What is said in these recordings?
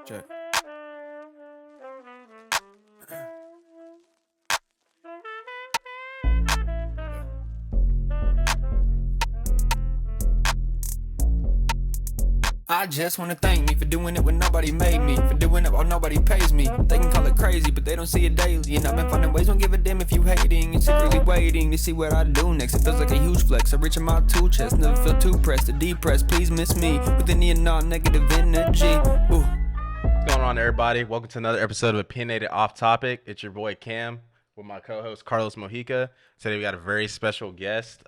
Check. I just wanna thank me for doing it when nobody made me, for doing it while nobody pays me. They can call it crazy, but they don't see it daily. And I've been finding ways, don't give a damn if you hating. And secretly waiting to see what I do next. It feels like a huge flex. I reach in my tool chest, never feel too pressed or depressed. Please miss me with any and all negative energy. Ooh. What's going on, everybody? Welcome to another episode of Opinionated Off Topic. It's your boy Cam with my co-host Carlos Mojica. Today we got a very special guest.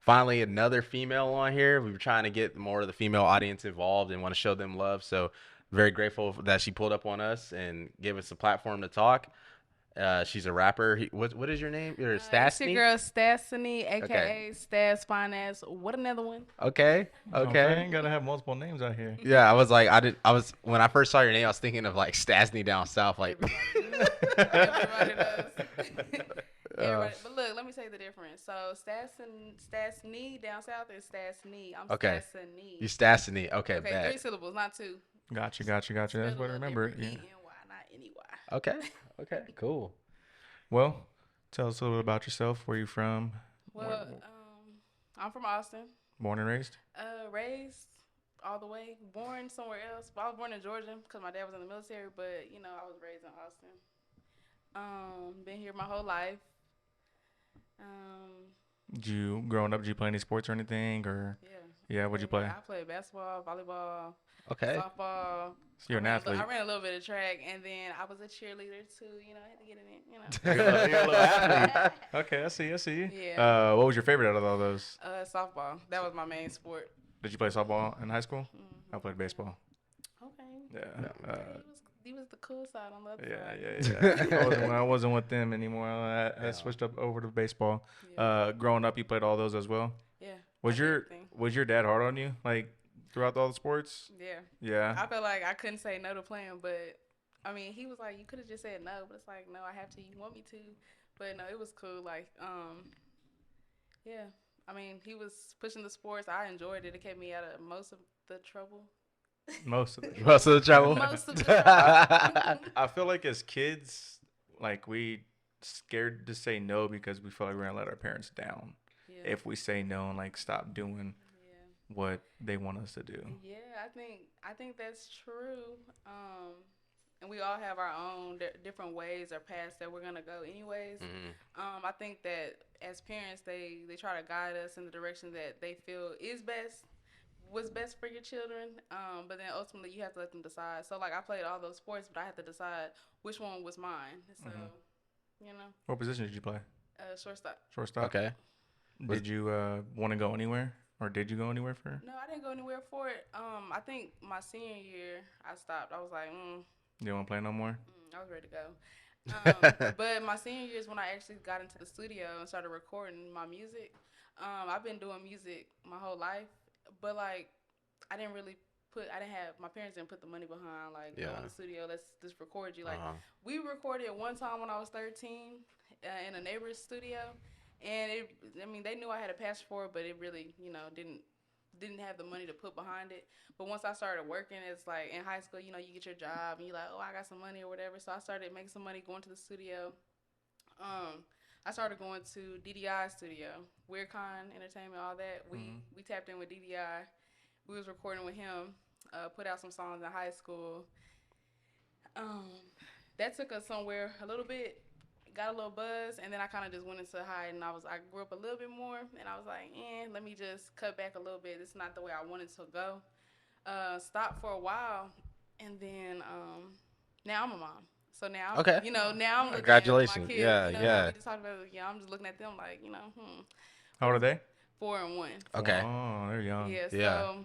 Finally, another female on here. We were trying to get more of the female audience involved and want to show them love. So very grateful that she pulled up on us and gave us a platform to talk. She's a rapper. What is your name? You're Stasseny? It's your girl Stasseny, a.k.a. Stass Finance. What another one? Okay. Ain't gotta have multiple names out here. Yeah, I was when I first saw your name, I was thinking of like Stasseny down south. Like Everybody does. Everybody. But look, let me tell you the difference. So Stasseny down south is Stasseny. I'm Okay. Stasseny. You Stasseny. Okay, Okay, bad. 3 syllables, not 2. Gotcha. That's what I remember. Yeah. E-N-Y, not N-E-Y. Okay, cool. Well, tell us a little bit about yourself. Where you from? Well, I'm from Austin. Born and raised? Raised all the way. Born somewhere else. But I was born in Georgia because my dad was in the military. But, I was raised in Austin. Been here my whole life. Growing up, did you play any sports or anything? Or Yeah. what'd you play? I played basketball, volleyball, Okay. softball. So you're an athlete. I ran a little bit of track, and then I was a cheerleader too. I had to get in it. You're a little athlete. Okay, I see. Yeah. What was your favorite out of all those? Softball. That was my main sport. Did you play softball in high school? Mm-hmm. I played baseball. Okay. Yeah. He was the cool side on the other Yeah. side. I wasn't with them anymore. I switched up over to baseball. Yeah. Growing up, you played all those as well. Yeah. Was your dad hard on you, like throughout all the sports? Yeah. Yeah. I felt like I couldn't say no to playing, but he was like, you could have just said no, but it's like, no, I have to. You want me to? But no, it was cool. Like, yeah. He was pushing the sports. I enjoyed it. It kept me out of most of the trouble. Most of the Most of the trouble. Most of the trouble. I feel like as kids, like we scared to say no because we feel like we're gonna let our parents down Yeah. if we say no and like stop doing Yeah. what they want us to do. Yeah, I think that's true. And we all have our own different ways or paths that we're gonna go, anyways. Mm-hmm. I think that as parents, they try to guide us in the direction that they feel is best, what's best for your children. But then ultimately, you have to let them decide. So like, I played all those sports, but I had to decide which one was mine. So, What position did you play? Shortstop. Shortstop. Okay. Did you want to go anywhere, or did you go anywhere for? No, I didn't go anywhere for it. I think my senior year, I stopped. I was like, You don't want to play no more? I was ready to go. But my senior year is when I actually got into the studio and started recording my music. I've been doing music my whole life, but like I didn't have, my parents didn't put the money behind like go in the studio, let's just record you. Like we recorded one time when I was 13 in a neighbor's studio, and they knew I had a passion for it, but it really, didn't have the money to put behind it. But once I started working, it's like in high school, you get your job and you're like, oh, I got some money or whatever. So I started making some money going to the studio. I started going to DDI studio, WeirdCon Entertainment, all that. We tapped in with DDI. We was recording with him, put out some songs in high school. That took us somewhere a little bit. Got a little buzz, and then I kind of just went into hide, and I grew up a little bit more, and I was like, let me just cut back a little bit. It's not the way I wanted to go. Stopped for a while, and then now I'm a mom. So now, Okay. Now I'm looking Congratulations. at my kids, yeah. We just talked about it, I'm just looking at them like, How old are they? 4 and 1. Okay. Oh, they're young. Yeah. So,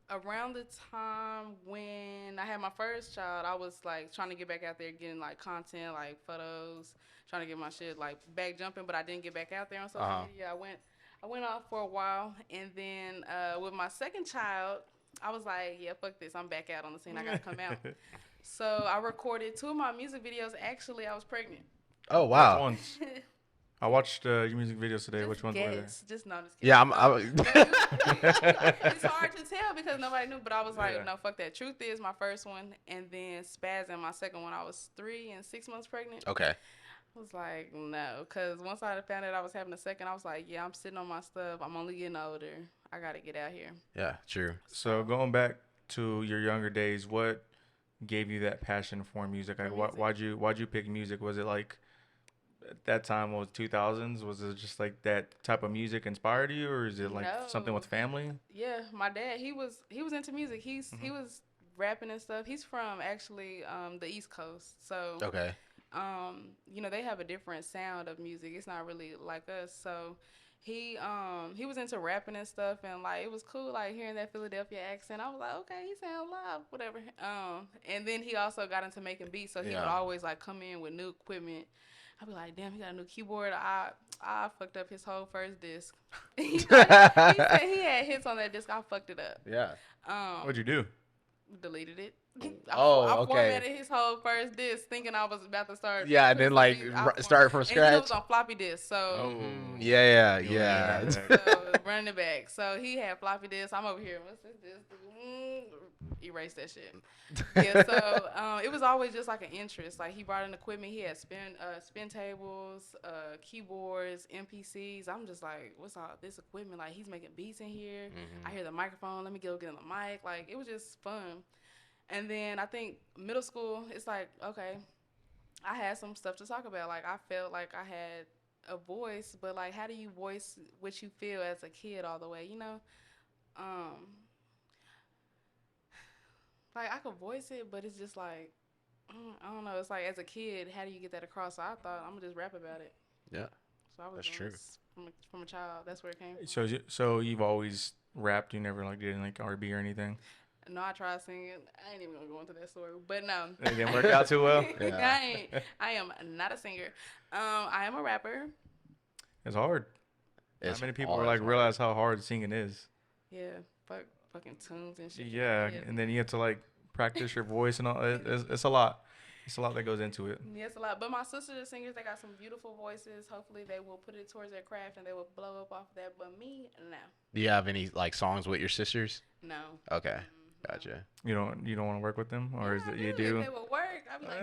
around the time when I had my first child, I was like trying to get back out there, getting like content, like photos, trying to get my shit like back jumping, but I didn't get back out there on social media. I went off for a while, and then with my second child, I was like, yeah, fuck this, I'm back out on the scene. I gotta come out. So I recorded 2 of my music videos. Actually, I was pregnant. Oh wow. I watched your music videos today. Just Which ones were there? guess. Just no, I'm just kidding. Yeah, It's hard to tell because nobody knew, but I was like, Yeah. no, fuck that. Truth is my first one, and then Spasm, my second one. I was 3 and 6 months pregnant. Okay. I was like, no, because once I found out I was having a second, I was like, yeah, I'm sitting on my stuff. I'm only getting older. I got to get out here. Yeah, true. So going back to your younger days, what gave you that passion for music? Like, music. why'd you pick music? Was it like at that time was 2000s? Was it just like that type of music inspired you, or is it like something No. with family? Yeah, my dad, he was into music. He was rapping and stuff. He's from actually the East Coast. So Okay. you know, they have a different sound of music. It's not really like us. So he was into rapping and stuff, and like it was cool like hearing that Philadelphia accent. I was like, okay, he sounds live, whatever. And then he also got into making beats, so he would always like come in with new equipment. I'd be like, damn, he got a new keyboard. I fucked up his whole first disc. He said he had hits on that disc. I fucked it up. Yeah. What'd you do? Deleted it. Oh, I okay. formatted his whole first disc, thinking I was about to start. Yeah, and then like start from And scratch. it was on floppy disk, so Yeah. You ran it back. so running it back. So he had floppy disk. I'm over here. What's this disc? Erase that shit. Yeah. So it was always just like an interest. Like he brought in equipment. He had spin tables, keyboards, MPCs. I'm just like, what's all this equipment? Like he's making beats in here. I hear the microphone. Let me go get on the mic. Like it was just fun. And then I think middle school, it's like, okay, I had some stuff to talk about. Like I felt like I had a voice, but like how do you voice what you feel as a kid all the way, you know? Like I could voice it, but it's just like I don't know. It's like as a kid, how do you get that across? So I thought I'm gonna just rap about it. Yeah. So I was That's doing true. this from a child. That's where it came from. So you've always rapped. You never like did any like R&B or anything. No, I tried singing. I ain't even gonna go into that story, but no. It didn't work out too well. Yeah. I am not a singer. I am a rapper. It's hard. It's Not many people always like hard. realize how hard singing is. Yeah, fucking tunes and shit. Yeah, and then you have to like practice your voice and all. It's a lot. It's a lot that goes into it. Yeah, it's a lot. But my sisters are singers. They got some beautiful voices. Hopefully, they will put it towards their craft and they will blow up off of that. But me, no. Do you have any like songs with your sisters? No. Okay. Gotcha. You don't want to work with them, or is Yeah, it I you If do? it would work, I'd be like,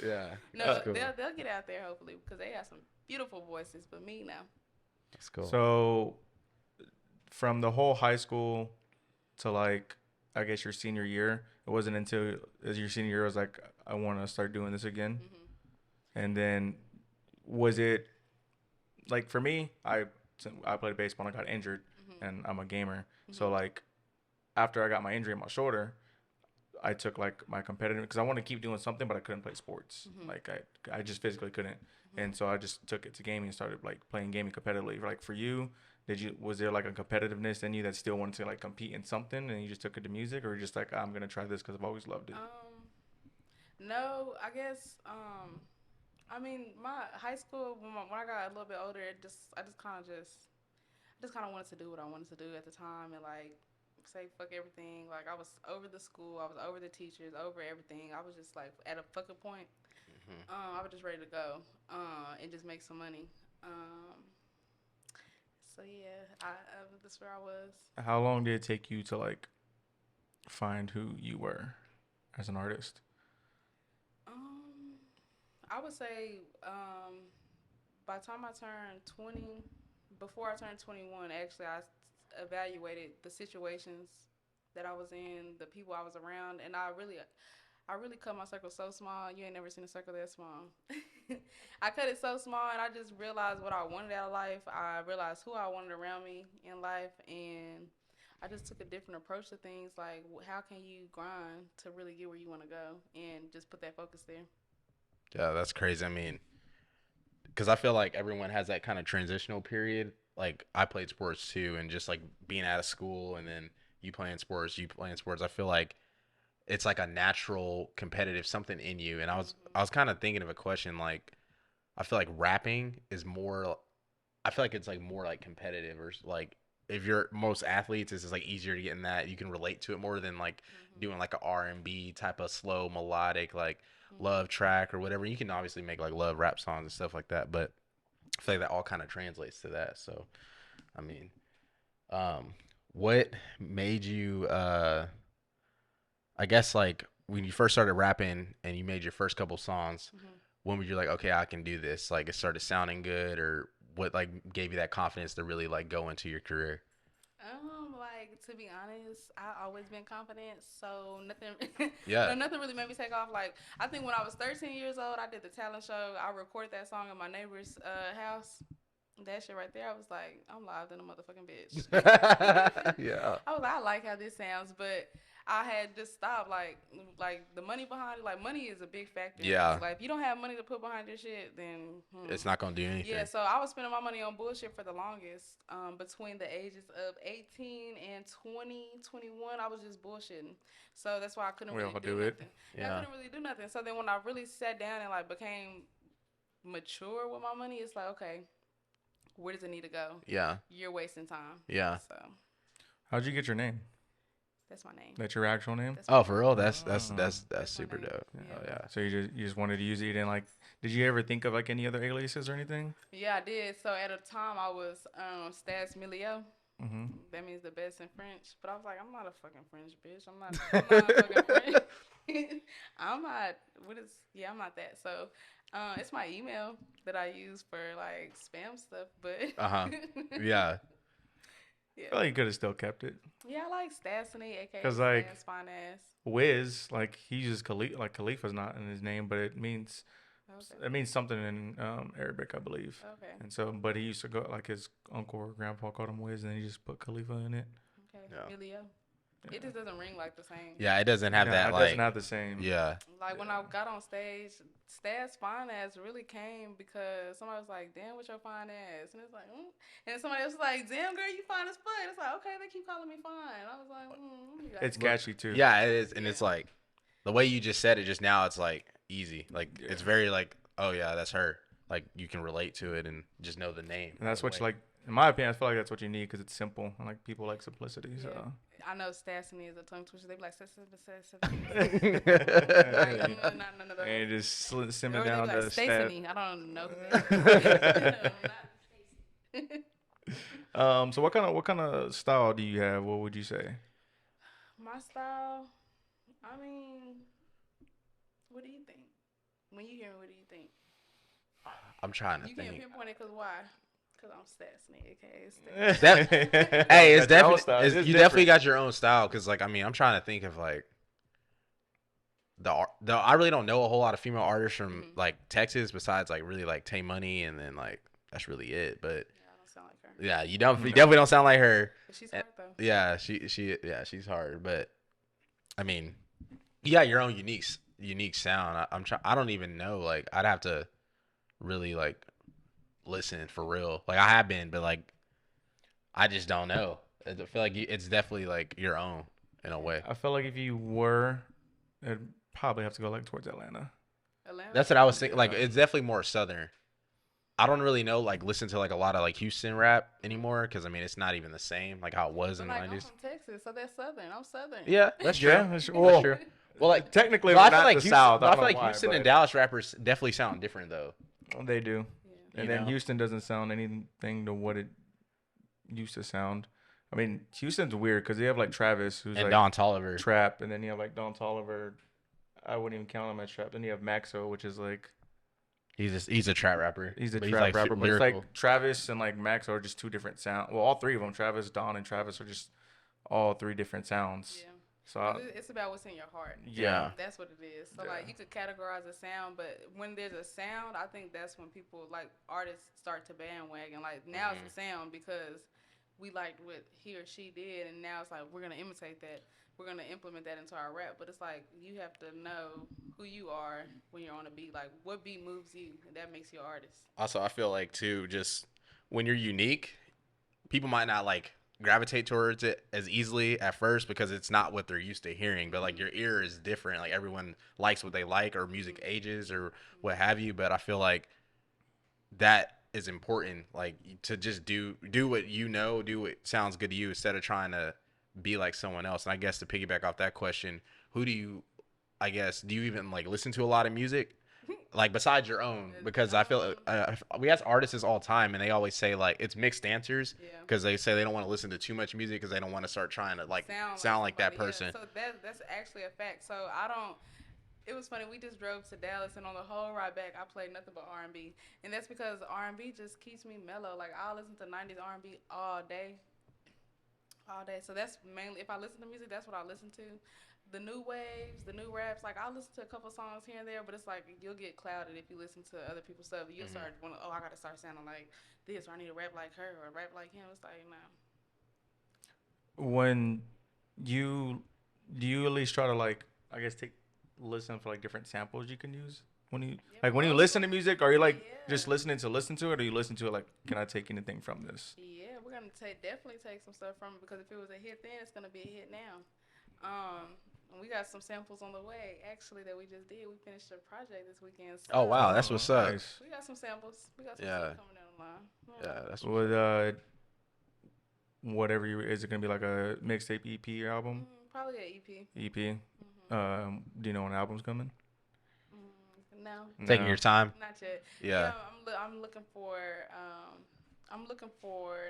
Yeah. no, That's cool. they'll get out there hopefully because they have some beautiful voices. But me, no. That's cool. So, from the whole high school to like, I guess your senior year, it wasn't until as your senior year I was like, I want to start doing this again. And then, was it like for me? I played baseball and I got injured, and I'm a gamer. So like, after I got my injury in my shoulder, I took like my competitive because I wanted to keep doing something, but I couldn't play sports. Like I just physically couldn't, and so I just took it to gaming and started like playing gaming competitively. Like for you, was there like a competitiveness in you that still wanted to like compete in something, and you just took it to music, or just like I'm gonna try this because I've always loved it? No, I guess. I mean, my high school when I got a little bit older, I just kind of wanted to do what I wanted to do at the time and like say fuck everything. Like I was over the school, I was over the teachers, over everything. I was just like at a fucking point. I was just ready to go and just make some money. So yeah, that's where I was. How long did it take you to like find who you were as an artist? I would say by the time I turned 20, before I turned 21, actually, I evaluated the situations that I was in, the people I was around, and I really cut my circle so small. You ain't never seen a circle that small. I cut it so small, and I just realized what I wanted out of life. I realized who I wanted around me in life, and I just took a different approach to things. Like, how can you grind to really get where you want to go, and just put that focus there. Yeah, that's crazy. I mean, because I feel like everyone has that kind of transitional period. Like I played sports too, and just like being out of school and then you playing sports. I feel like it's like a natural competitive something in you. And I was kind of thinking of a question like, I feel like rapping is more. I feel like it's like more like competitive or like if you're most athletes, it's just like easier to get in that. You can relate to it more than like doing like a R&B type of slow melodic like love track or whatever. You can obviously make like love rap songs and stuff like that, but I feel like that all kind of translates to that. So, I mean, what made you I guess like when you first started rapping and you made your first couple songs, when were you like, okay, I can do this? Like it started sounding good, or what like gave you that confidence to really like go into your career? Like to be honest, I always been confident, so nothing, Yeah. no, nothing really made me take off. Like I think when I was 13 years old, I did the talent show. I recorded that song in my neighbor's house. That shit right there, I was like, I'm live than a motherfucking bitch. Yeah. I was like, I like how this sounds, but I had just stopped. Like the money behind it. Like money is a big factor. Yeah. Like if you don't have money to put behind your shit, then It's not gonna do anything. yeah. So I was spending my money on bullshit for the longest. Between the ages of 18 and 20, 21, I was just bullshitting. So that's why I couldn't really do nothing. Yeah. I couldn't really do nothing. So then when I really sat down and like became mature with my money, it's like, okay, where does it need to go? Yeah. You're wasting time. Yeah. So How'd you get your name? that's my name. That's your actual name? That's my Oh, for real? That's my super name. dope. Yeah. Oh yeah. So you just wanted to use it, and like, did you ever think of like any other aliases or anything? Yeah, I did. So at a time I was Stasseny. Mm-hmm. That means the best in French. But I was like, I'm not a fucking French bitch. I'm not a fucking French. I'm not. I'm not that. So it's my email that I use for like spam stuff. But Yeah. yeah. I feel like you could have still kept it. Yeah, I like Stasseny, aka 'Cause, like, Stas Fine Ass. Wiz, like he uses Khalifa's not in his name, but it means something in Arabic, I believe. Okay. And so, but he used to go like his uncle or grandpa called him Wiz, and he just put Khalifa in it. Okay. Yeah. Milio. It just doesn't ring like the same. Yeah, it doesn't have that It like. doesn't have the same. Yeah. Like when I got on stage, Stas Fine Ass really came because somebody was like, "Damn, what's your fine ass?" And it's like, and somebody else was like, "Damn, girl, you fine as fuck." And it's like, okay, they keep calling me fine. I was like, It's catchy too. Yeah, it is, and it's like the way you just said it just now. It's like easy. Like it's very like, oh yeah, that's her. Like you can relate to it and just know the name. And that's what you like. In my opinion, I feel like that's what you need because it's simple and like people like simplicity. Yeah. So I know Stasseny is a tongue twister. They be like, none of those. and just simmer Or they down be like, the Stasseny. I don't know. So what kind of style do you have? What would you say? My style, I mean, what do you think? When you hear me, what do you think? I'm trying to You think. can't pinpoint it because why? Because I'm Stasseny, aka Hey, it's That's your own definitely style. It's you different. definitely got your own style because like I mean I'm trying to think of like the I really don't know a whole lot of female artists from like Texas besides like really like Tay Money and then like that's really it. But Yeah, I don't sound like her. yeah, you definitely don't sound like her. But she's hard though. Yeah, she's hard, but I mean, you got your own unique sound. I don't even know. Like I'd have to really like listen for real. Like I have been, but like I just don't know. I feel like it's definitely like your own in a way. I feel like if you were, it'd probably have to go like towards Atlanta. Atlanta? That's what I was thinking. Like it's definitely more southern. I don't really know, like, listen to, like, a lot of, like, Houston rap anymore because, I mean, it's not even the same, like, how it was in the 90s. I'm from Texas, so that's southern. I'm southern. Yeah, that's true. Yeah, That's well, true. Well, like, technically, well, we're I feel not like the Houston, South. I don't feel know like why, Houston but- and Dallas rappers definitely sound different, though. They do. Yeah. And You then know? Houston doesn't sound anything to what it used to sound. I mean, Houston's weird because they have like Travis, who's And like Don Toliver. trap, and then you have like Don Toliver. I wouldn't even count him as trap. Then you have Maxo, which is like He's a trap rapper. he's a but trap like, rapper, but it's lyrical. like Travis and like Maxo are just two different sounds. Well, all three of them, Travis, Don, and Travis, are just all three different sounds. Yeah. So 'Cause it's about what's in your heart. Yeah. That's what it is. So, Yeah. like, you could categorize a sound, but when there's a sound, I think that's when people, like, artists start to bandwagon. Like, now it's a sound because we liked what he or she did, and now it's like, we're going to imitate that. We're going to implement that into our rap. But it's like, you have to know who you are when you're on a beat. Like, what beat moves you, and that makes you an artist. Also, I feel like, too, just when you're unique, people might not, like, gravitate towards it as easily at first because it's not what they're used to hearing. But, like, your ear is different. Like, everyone likes what they like or music ages or what have you. But I feel like that is important, like to just do what you know, do what sounds good to you instead of trying to be like someone else. And I guess to piggyback off that question, who do you, I guess, do you even like listen to a lot of music? Like besides your own, because I feel we ask artists all the time, and they always say like it's mixed answers Yeah. because they say they don't want to listen to too much music because they don't want to start trying to like sound like that somebody, person. Yeah. So that's actually a fact. So I don't. It was funny. We just drove to Dallas, and on the whole ride back, I played nothing but R&B, and that's because R&B just keeps me mellow. Like I'll listen to '90s R&B all day, all day. So that's mainly if I listen to music, that's what I listen to. The new waves, the new raps, like I'll listen to a couple songs here and there, but it's like you'll get clouded if you listen to other people's stuff. You'll start wanting, I gotta start sounding like this, or I need to rap like her, or rap like him. It's like, no. When you do you at least try to like I guess take listen for like different samples you can use when you when you listen to music, are you like just listening to listen to it, or you listen to it like can I take anything from this? Yeah, we're gonna definitely take some stuff from it, because if it was a hit then, it's gonna be a hit now. And we got some samples on the way actually that we just did. We finished a project this weekend. So Oh wow, that's what's up. Nice. we got some samples. We got some stuff coming down the line. Yeah, that's With whatever you is it gonna be like a mixtape EP album? Probably an EP. EP. Do you know when the album's coming? No, taking your time. not yet. Yeah. I'm looking for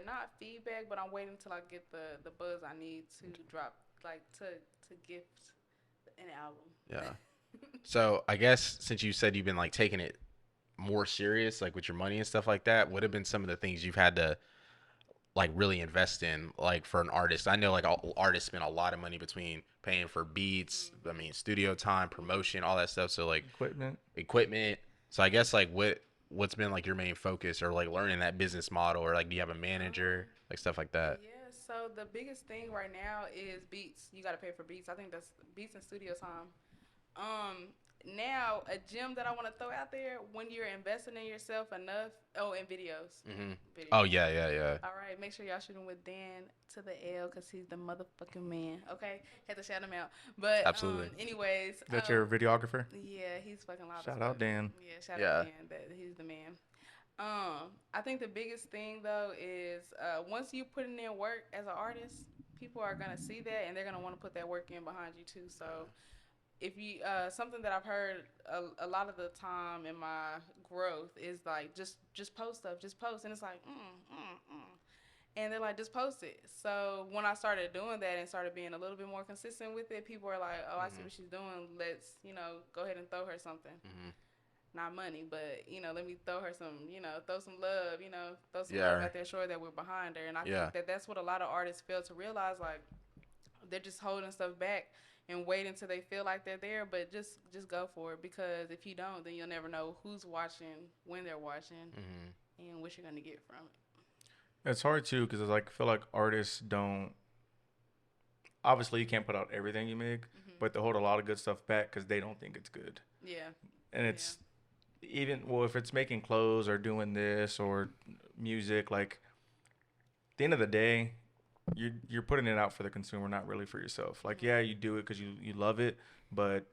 not feedback, but I'm waiting till I get the buzz I need to drop, like to gift an album. Yeah. So I guess since you said you've been like taking it more serious, like with your money and stuff like that, what have been some of the things you've had to like really invest in, like for an artist? I know like all artists spend a lot of money between paying for beats, I mean studio time, promotion, all that stuff. So like equipment. So I guess like what's been like your main focus, or like learning that business model, or like do you have a manager, like stuff like that? Yeah, so the biggest thing right now is beats. You got to pay for beats. I think that's beats and studio time. Now a gem that I want to throw out there, when you're investing in yourself enough. Oh, and videos. Videos. Oh yeah. All right, make sure y'all shooting with Dan to the L, because he's the motherfucking man. Okay, had to shout him out. But Absolutely. Anyways, That's your videographer? Yeah, he's fucking loud. Shout out Dan. Yeah, shout out Dan. That he's the man. I think the biggest thing though is once you putting in work as an artist, people are gonna see that, and they're gonna want to put that work in behind you too. So if you something that I've heard a lot of the time in my growth is like just post stuff, just post, and it's like and they're like, just post it. So when I started doing that and started being a little bit more consistent with it, people are like, oh, I see what she's doing. Let's go ahead and throw her something. Not money, but let me throw her some, throw some love, throw some love out there, show her that we're behind her. And I think that that's what a lot of artists fail to realize. Like, they're just holding stuff back and wait until they feel like they're there, but just go for it, because if you don't, then you'll never know who's watching, when they're watching, and what you're gonna get from it. It's hard too, because I feel like artists don't. Obviously, you can't put out everything you make, but they hold a lot of good stuff back because they don't think it's good. Yeah. And it's even if it's making clothes or doing this or music, like at the end of the day, you're putting it out for the consumer, not really for yourself. Like, yeah, you do it because you love it, but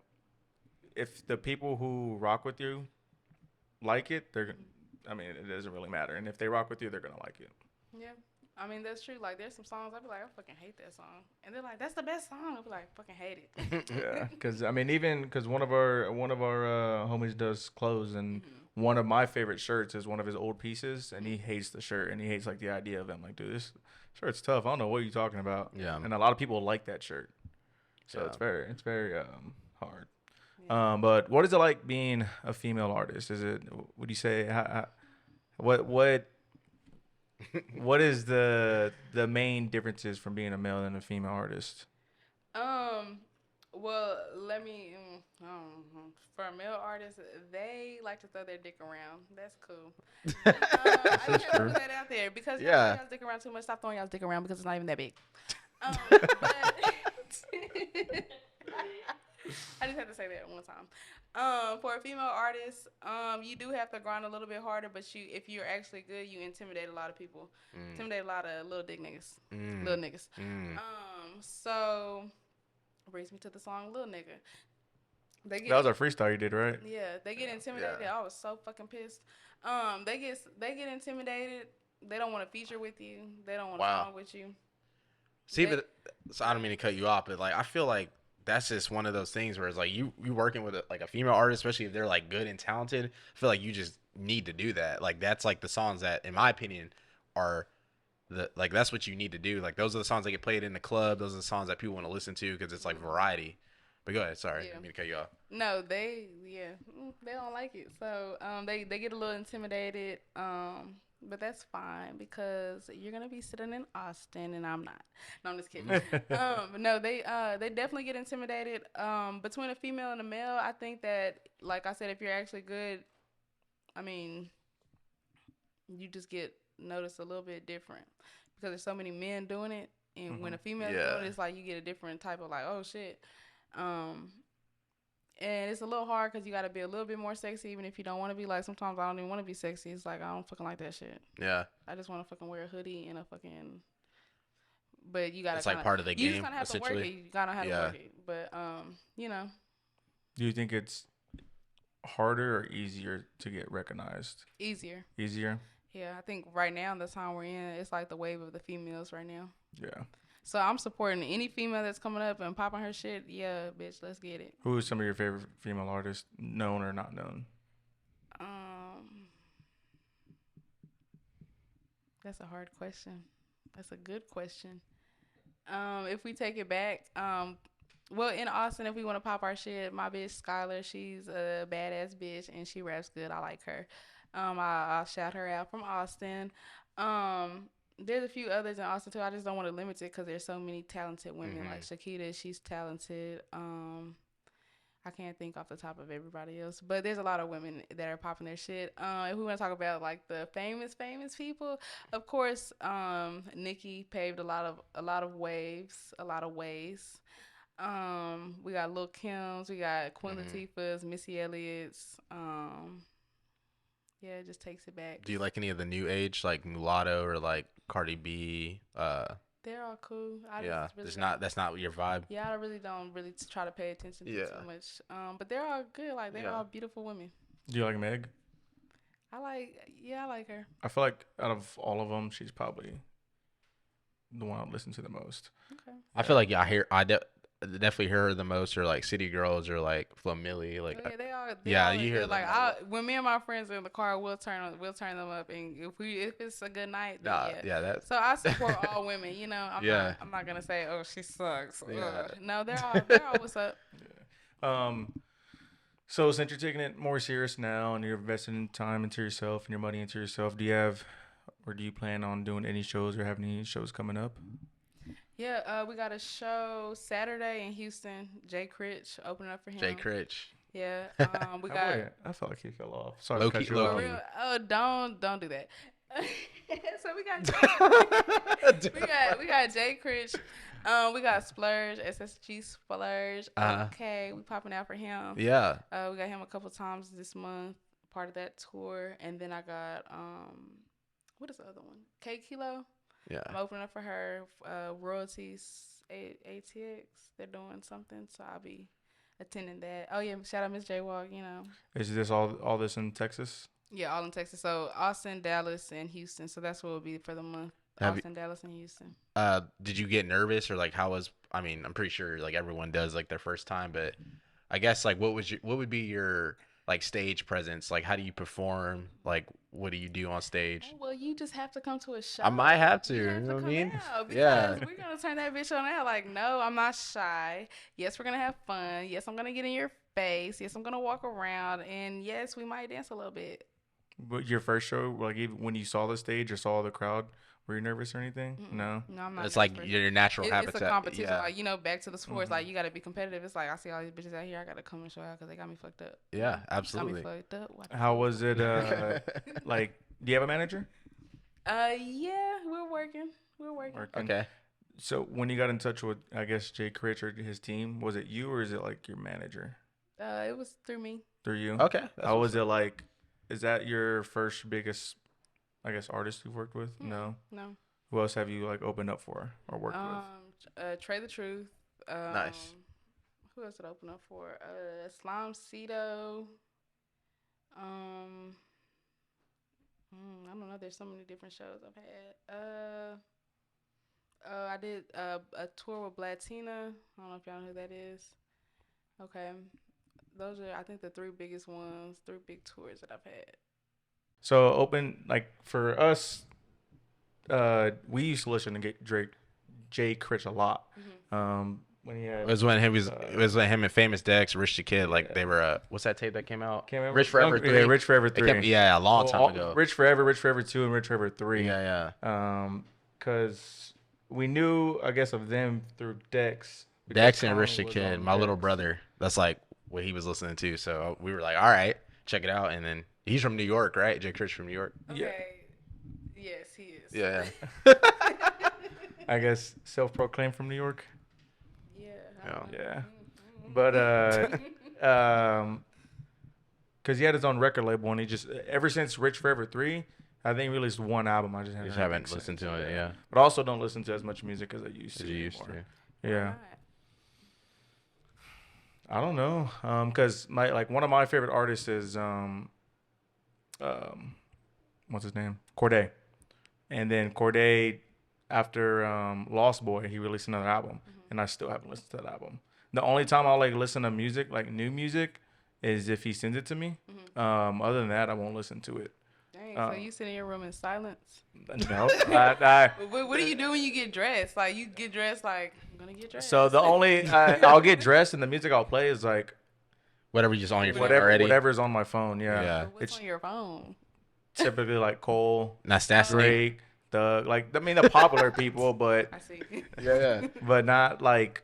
if the people who rock with you like it, it doesn't really matter. And if they rock with you, they're gonna like it. Yeah. I mean, that's true. Like, there's some songs I'd be like, I fucking hate that song, and they're like, that's the best song. I'd be like, fucking hate it. Yeah, because because one of our homies does clothes, and one of my favorite shirts is one of his old pieces, and he hates the shirt, and he hates like the idea of it. I'm like, dude, this shirt's tough. I don't know what you're talking about. Yeah, and a lot of people like that shirt, so it's very hard. Yeah. But what is it like being a female artist? Would you say what is the main differences from being a male and a female artist? Well, let me. For a male artist, they like to throw their dick around. That's cool. I just have to put that out there, because y'all's dick around too much. Stop throwing y'all's dick around, because it's not even that big. But I just have to say that one time. For a female artist, you do have to grind a little bit harder, but if you're actually good, you intimidate a lot of people. Intimidate a lot of little dick niggas. Little niggas. So brings me to the song Little Nigga. They get That was a freestyle you did, right? yeah, they get intimidated. Yeah. I was so fucking pissed. They get intimidated. They don't want to feature with you. They don't want to Wow. song with you. See, They, but so I don't mean to cut you off, but like I feel like that's just one of those things where it's like you working with like a female artist, especially if they're like good and talented. I feel like you just need to do that. Like that's like the songs that, in my opinion, are like that's what you need to do. Like those are the songs that get played in the club. Those are the songs that people want to listen to because it's like variety. But go ahead. Sorry, I Yeah. didn't mean to cut you off. no, they they don't like it. So they get a little intimidated. But that's fine because you're gonna be sitting in Austin and I'm not. No, I'm just kidding. No, they definitely get intimidated. Between a female and a male, I think that, like I said, if you're actually good, I mean, you just get noticed a little bit different because there's so many men doing it, and when a female's Yeah. doing it, it's like you get a different type of like, oh shit. And it's a little hard because you got to be a little bit more sexy, even if you don't want to be. Like, sometimes I don't even want to be sexy. It's like, I don't fucking like that shit. Yeah, I just want to fucking wear a hoodie and a fucking. But you got to. it's like part of the You just game kind of have to work it. essentially. You got to have to Yeah. work it. But, you know, Do you think it's harder or easier to get recognized? easier. Easier? Yeah, I think right now, the time we're in, it's like the wave of the females right now. Yeah. So I'm supporting any female that's coming up and popping her shit. Yeah, bitch, let's get it. Who is some of your favorite female artists, known or not known? That's a hard question. That's a good question. If we take it back, well, in Austin, if we want to pop our shit, my bitch Skylar, she's a badass bitch and she raps good. I like her. I'll shout her out from Austin. There's a few others in Austin too. I just don't want to limit it because there's so many talented women. Like Shakita, she's talented. I can't think off the top of everybody else, but there's a lot of women that are popping their shit. If we want to talk about like the famous people, of course, Nicki paved a lot of ways. We got Lil Kim's, we got Queen Latifah's, Missy Elliott's. Yeah, it just takes it back. Do you like any of the new age, like Mulatto or like Cardi B? They're all cool. Yeah, just really it's not. That's not your vibe. Yeah, I really don't try to pay attention to too much. But they're all good. Like they're all beautiful women. Do you like Meg? I like her. I feel like out of all of them, she's probably the one I listen to the most. Okay. I feel like I definitely hear her the most, or like City Girls, or like Flo Milli. Like Yeah, they are. yeah, all you hear good. them. Like when me and my friends are in the car, we'll turn them up, and if it's a good night, then yeah. That's So I support all women. You know, I'm not gonna say, oh, she sucks. Yeah. No, they're all what's up. So since you're taking it more serious now and you're investing time into yourself and your money into yourself, do you plan on doing any shows or have any shows coming up? Yeah, we got a show Saturday in Houston. Jay Critch opening up for him. Jay Critch. Yeah, we got. I felt like he fell off. Sorry, Low to cut key- you low off. key. Oh, don't do that. So we got Jay Critch. We got Splurge, SSG Splurge. Okay, we popping out for him. Yeah. We got him a couple times this month, part of that tour. And then I got what is the other one? K Kilo. Yeah. I'm opening up for her. Royalties, ATX. They're doing something, so I'll be attending that. Oh yeah, shout out Miss J Walk. You know. Is this all this in Texas? Yeah, all in Texas. So Austin, Dallas, and Houston. So that's what it'll be for the month. Austin, Dallas, and Houston. Did you get nervous, or like how was? I mean, I'm pretty sure like everyone does like their first time, but I guess like what would be your like stage presence? Like how do you perform? Like what do you do on stage? Oh, well, you just have to come to a show. I might have to. You You have know what I come mean? out because Yeah. we're gonna turn that bitch on out. Like, no, I'm not shy. Yes, we're gonna have fun. Yes, I'm gonna get in your face. Yes, I'm gonna walk around, and yes, we might dance a little bit. But your first show, like even when you saw the stage or saw the crowd, were you nervous or anything? No. No, I'm not. It's like nervous. your natural habitat. It's a competition. Yeah. Like, you know, back to the sports. Like, you gotta be competitive. It's like I see all these bitches out here. I gotta come and show out because they got me fucked up. Yeah, Got me absolutely. fucked up. What the How fuck? was it? Like, do you have a manager? Yeah, we're working. Working. Okay. So when you got in touch with, I guess, Jay Critch or his team, was it you or is it like your manager? It was through me. Through you? Okay. How was it like? Is that your first biggest, I guess, artist you've worked with? No. No. Who else have you like opened up for or worked with? Trey the Truth. Nice. Who else did I open up for? Slime Cedo. I don't know. There's so many different shows I've had. I did a tour with Blatina. I don't know if y'all know who that is. Okay, those are I think the three biggest ones, three big tours that I've had. So open like for us, we used to listen to Drake, Jay Critch a lot. When he had It was when him and Famous Dex, Rich the Kid, like they were. What's that tape that came out? Can't remember. Rich Forever 3. Yeah, Rich Forever 3. Yeah, a long time ago. Rich Forever 2, and Rich Forever 3. Yeah. Because we knew, I guess, of them through Dex. Dex and Rich the Kid, my little brother. That's like what he was listening to. So we were like, all right, check it out. And then he's from New York, right? Jay Critch from New York. Okay. Yes, he is. Yeah. I guess self-proclaimed from New York. Yeah. Yeah. But because he had his own record label, and he just ever since Rich Forever 3, I think he released one album. I just haven't listened to it. Yeah. But I also don't listen to as much music as I used to. Yeah. I don't know. Because one of my favorite artists is what's his name? Cordae. And then Cordae, after Lost Boy, he released another album, and I still haven't listened to that album. The only time I'll listen to music, like new music, is if he sends it to me. Other than that, I won't listen to it. Dang, so you sit in your room in silence? No. I What do you do when you get dressed? Like, you get dressed like, I'm going to get dressed. So the only, I'll get dressed, and the music I'll play is like whatever just on your phone already. Whatever's on my phone, yeah. What's on your phone? Typically like Cole, not Stasseny, Drake, the popular people, but I see. Yeah. But not like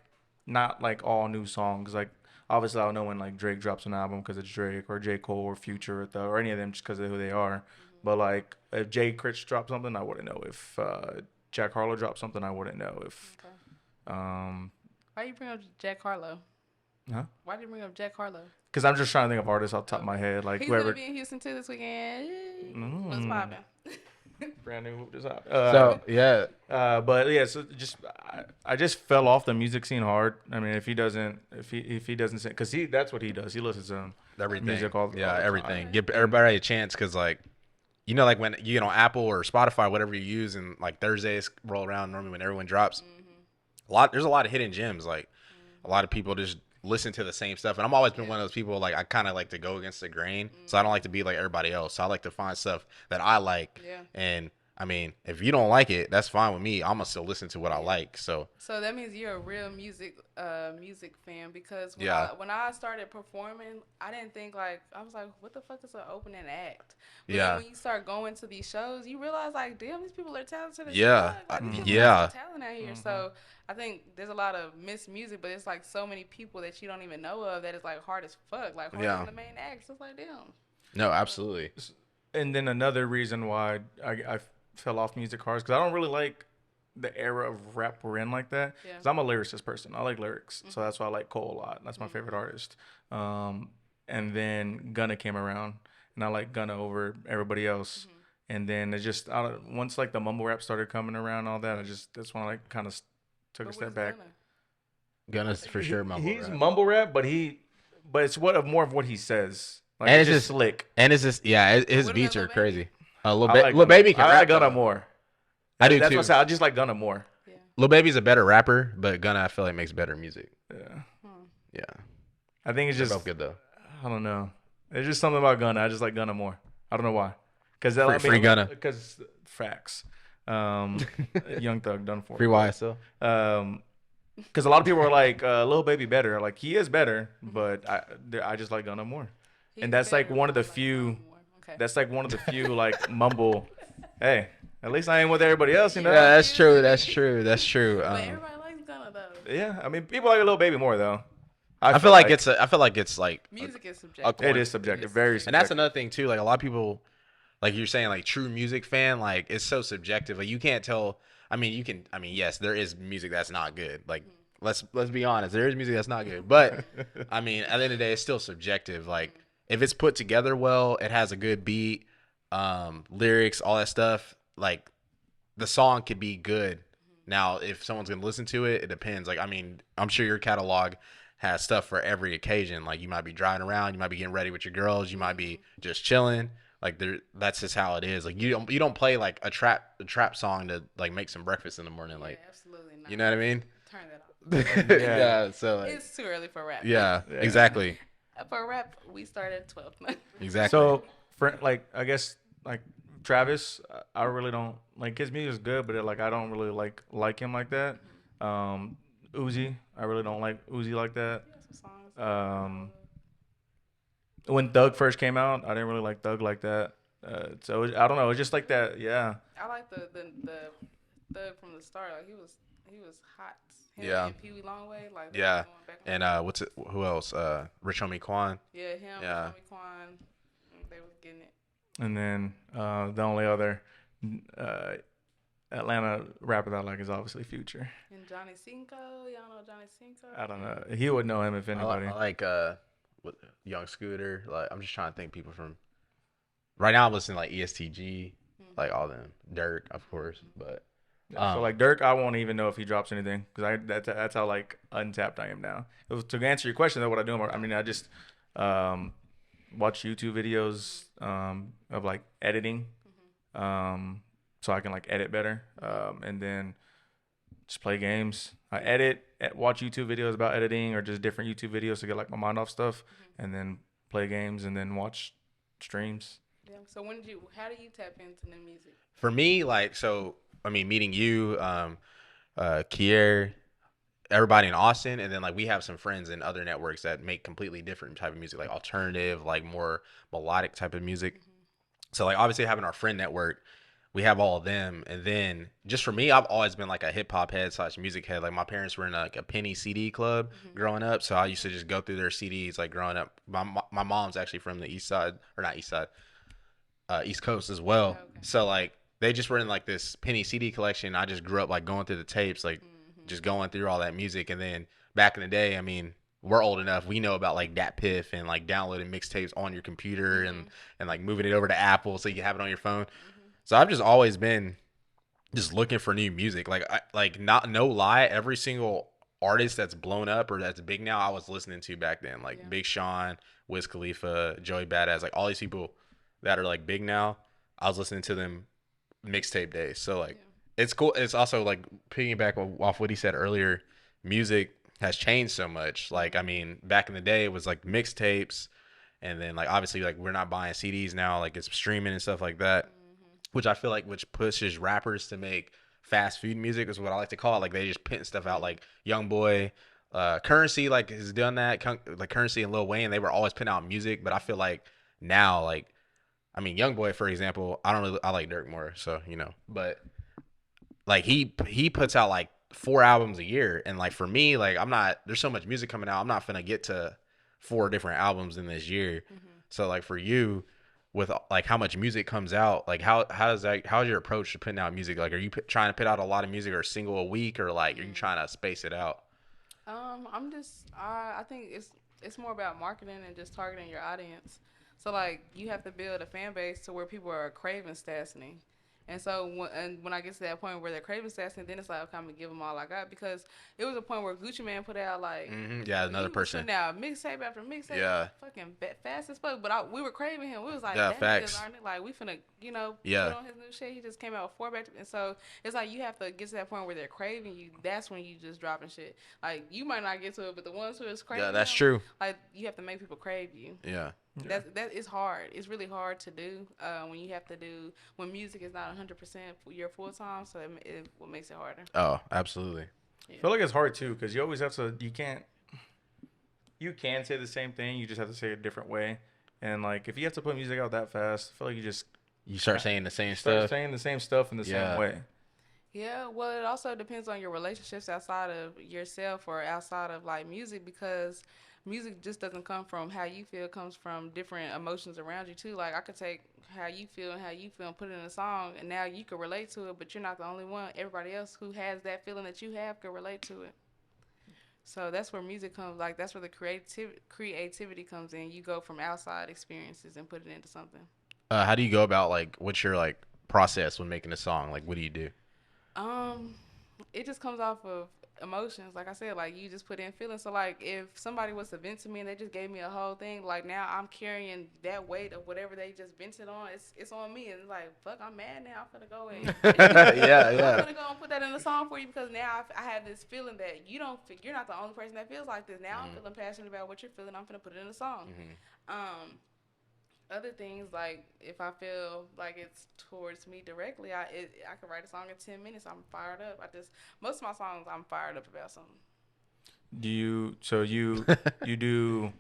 all new songs. Like obviously I'll know when like Drake drops an album because it's Drake, or J. Cole, or Future, or any of them just because of who they are. But like if Jay Critch dropped something, I wouldn't know. If Jack Harlow dropped something, I wouldn't know. If Why you bring up Jack Harlow? Huh? Why did you bring up Jack Harlow? Because I'm just trying to think of artists off the top of my head, like He's whoever. gonna be in Houston too this weekend. What's poppin'? Brand new moved this out. So yeah. But yeah, so I just fell off the music scene hard. I mean, if he doesn't sing, because that's what he does. He listens to Everything. music all the everything. time. Give everybody a chance, because like, like when you get on Apple or Spotify, whatever you use, and like Thursdays roll around normally when everyone drops, there's a lot of hidden gems. Like a lot of people just listen to the same stuff, and I'm always been one of those people, like I kind of like to go against the grain, so I don't like to be like everybody else. So I like to find stuff that I like, and I mean, if you don't like it, that's fine with me. I'm gonna still listen to what I like. So that means you're a real music fan, because when I started performing, I didn't think I was like, what the fuck is an opening act? But then when you start going to these shows, you realize like, damn, these people are talented. Like, these people have some talent out here. So I think there's a lot of missed music, but it's like so many people that you don't even know of that is like hard as fuck, like harder than the main acts. It's like, damn. No, absolutely. And then another reason why I fell off music hard, because I don't really like the era of rap we're in like that. Because I'm a lyricist person. I like lyrics. So that's why I like Cole a lot. That's my favorite artist. And then Gunna came around, and I like Gunna over everybody else. And then it just, once like the mumble rap started coming around, all that, that's when I kind of took a step back. Gunna's for sure mumble rap. He's mumble rap, but it's more of what he says. Like, and it's just slick. And it's just, his beats are crazy. Lil Baby can rap. I like Gunna more. I do That's too. what I say. I just like Gunna more. Yeah. Lil Baby's a better rapper, but Gunna I feel like makes better music. Yeah. Yeah. I think it's They're just both good though. I don't know. There's just something about Gunna. I just like Gunna more. I don't know why. Because free Gunna. Because facts. Young Thug done for. Free YSL. Because a lot of people are like, Lil Baby better. Like, he is better, but I just like Gunna more. And that's like one of the few. That's like one of the few like mumble. Hey, at least I ain't with everybody else, you know. Yeah, that's true. That's true. But everybody likes Gunna though. Yeah, I mean, people like a Lil Baby more though. I feel like it's like music is subjective. It is subjective, very subjective. And that's another thing too. Like a lot of people, like you're saying, like true music fan, like it's so subjective. Like you can't tell. I mean, yes, there is music that's not good. Like let's be honest, there is music that's not good. But I mean, at the end of the day, it's still subjective. Like if it's put together well, it has a good beat, lyrics, all that stuff. Like the song could be good. Now, if someone's gonna listen to it, it depends. Like I mean, I'm sure your catalog has stuff for every occasion. Like you might be driving around, you might be getting ready with your girls, you might be just chilling. Like that's just how it is. Like you don't play like a trap song to like make some breakfast in the morning. Like absolutely not. you know what I mean? Turn that off. Yeah. So like, It's too early for rap. yeah, exactly. For rap, we start at 12. Exactly. So, for like, I guess like Travis, I really don't like his music is good, but like I don't really like him like that. Uzi, I really don't like Uzi like that. When Thug first came out, I didn't really like Thug like that. So I don't know, it's just like that. Yeah. I like the Thug from the start. Like he was hot. Him Yeah. and Pee Wee Longway. Like Yeah. and Who else? Rich Homie Quan. Yeah, him. Yeah. Tommy Quan. They was getting it. And then the only other Atlanta rapper that I like is obviously Future. And Johnny Cinco. Y'all know Johnny Cinco? I don't know. He would know him if anybody. I like Young Scooter. Like I'm just trying to think people from. Right now I'm listening to like ESTG, like all them. Dirk, of course, but. So like Dirk, I won't even know if he drops anything because that's how like untapped I am now. To answer your question though, what I do, I mean I just watch YouTube videos of like editing, so I can like edit better, and then just play games. I watch YouTube videos about editing or just different YouTube videos to get like my mind off stuff, and then play games and then watch streams. Yeah. So how do you tap into new music? For me, like I mean, meeting you, Kier, everybody in Austin, and then like we have some friends in other networks that make completely different type of music, like alternative, like more melodic type of music. So like obviously having our friend network, we have all of them, and then just for me, I've always been like a hip hop head / music head. Like my parents were in like a penny CD club growing up, so I used to just go through their CDs like growing up. My mom's actually from the East Side, or not East Side, East Coast as well. Okay. So like. They just were in like this penny CD collection. I just grew up like going through the tapes, like just going through all that music. And then back in the day, I mean, we're old enough. We know about like Dat Piff and like downloading mixtapes on your computer and like moving it over to Apple so you can have it on your phone. So I've just always been just looking for new music. Like not no lie, every single artist that's blown up or that's big now, I was listening to back then. Like Big Sean, Wiz Khalifa, Joey Badass, like all these people that are like big now. I was listening to them mixtape days. So like it's cool. It's also like piggyback off what he said earlier, music has changed so much. Like I mean back in the day it was like mixtapes, and then like obviously like we're not buying CDs now, like it's streaming and stuff like that, which I feel like which pushes rappers to make fast food music is what I like to call it. Like they just putting stuff out, like Youngboy, Currency like has done that, like Currency and Lil Wayne, they were always putting out music, but I feel like now like I mean, Youngboy, for example, I like Dirk more, so you know. But like he puts out like 4 albums a year, and like for me, like there's so much music coming out, I'm not finna get to 4 different albums in this year. So like for you, with like how much music comes out, like how's your approach to putting out music? Like, are you trying to put out a lot of music or a single a week, or like are you trying to space it out? I think it's more about marketing and just targeting your audience. So, like, you have to build a fan base to where people are craving Stasseny. And so, when I get to that point where they're craving Stasseny, then it's like, okay, I'm going to give them all I got. Because it was a point where Gucci Mane put out, like... another person. Now, mixtape after mixtape. Fucking fast as fuck. But we were craving him. We was like, that facts. nigga's our nigga. Like, we finna, put on his new shit. He just came out with 4 back. And so, it's like, you have to get to that point where they're craving you. That's when you just dropping shit. Like, you might not get to it, but the ones who is craving Yeah, that's him, true. Like, you have to make people crave you. Yeah. That is hard. It's really hard to do when music is not 100% your full time. So it what makes it harder. Oh, absolutely. I feel like it's hard too because you always have to. You can say the same thing. You just have to say it a different way. And like if you have to put music out that fast, I feel like you start saying the same stuff. Start saying the same stuff in the same way. Yeah, well, it also depends on your relationships outside of yourself or outside of like music, because music just doesn't come from how you feel. It comes from different emotions around you too. Like I could take how you feel and put it in a song, and now you can relate to it, but you're not the only one. Everybody else who has that feeling that you have could relate to it. So that's where music comes, like that's where the creativity comes in. You go from outside experiences and put it into something. How do you go about, like, what's your like process when making a song? Like, what do you do? it just comes off of emotions. Like I said, like you just put in feelings. So like if somebody was to vent to me and they just gave me a whole thing, like now I'm carrying that weight of whatever they just vented on. It's on me. And it's like, fuck, I'm mad now. I'm finna go and Yeah, I'm yeah. gonna go and put that in the song for you because now I have this feeling that you're not the only person that feels like this. Now I'm feeling passionate about what you're feeling. I'm gonna put it in the song. Other things like if I feel like it's towards me directly, I could write a song in 10 minutes. I'm fired up. Most of my songs I'm fired up about something. You do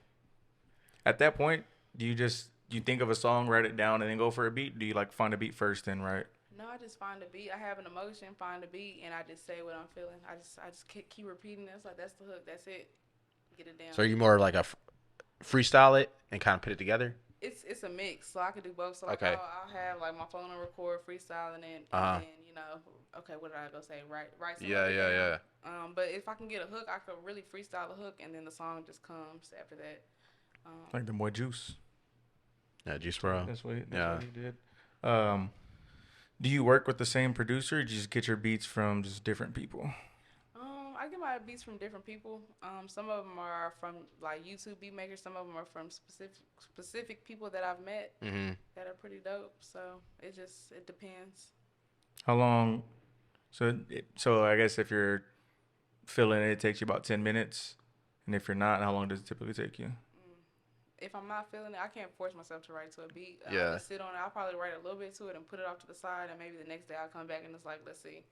at that point? Do you think of a song, write it down, and then go for a beat? Do you like find a beat first, then write? No, I just find a beat. I have an emotion, find a beat, and I just say what I'm feeling. I just keep repeating this. Like that's the hook. That's it. Get it down. So are you more like a freestyle it and kind of put it together? It's a mix, so I could do both. So like Okay. I'll have like my phone on record, freestyle, and then you know, okay, what did I go say? Write something down. But if I can get a hook, I could really freestyle the hook, and then the song just comes after that. Like the boy Juice. Yeah, Juice Bro. That's what he did. Do you work with the same producer, or do you just get your beats from just different people? I get my beats from different people. Some of them are from like YouTube beat makers. Some of them are from specific people that I've met that are pretty dope. So it depends. How long? So I guess if you're feeling it, it takes you about 10 minutes, and if you're not, how long does it typically take you? If I'm not feeling it, I can't force myself to write to a beat. Yeah. I'll just sit on it. I'll probably write a little bit to it and put it off to the side, and maybe the next day I'll come back and it's like, let's see.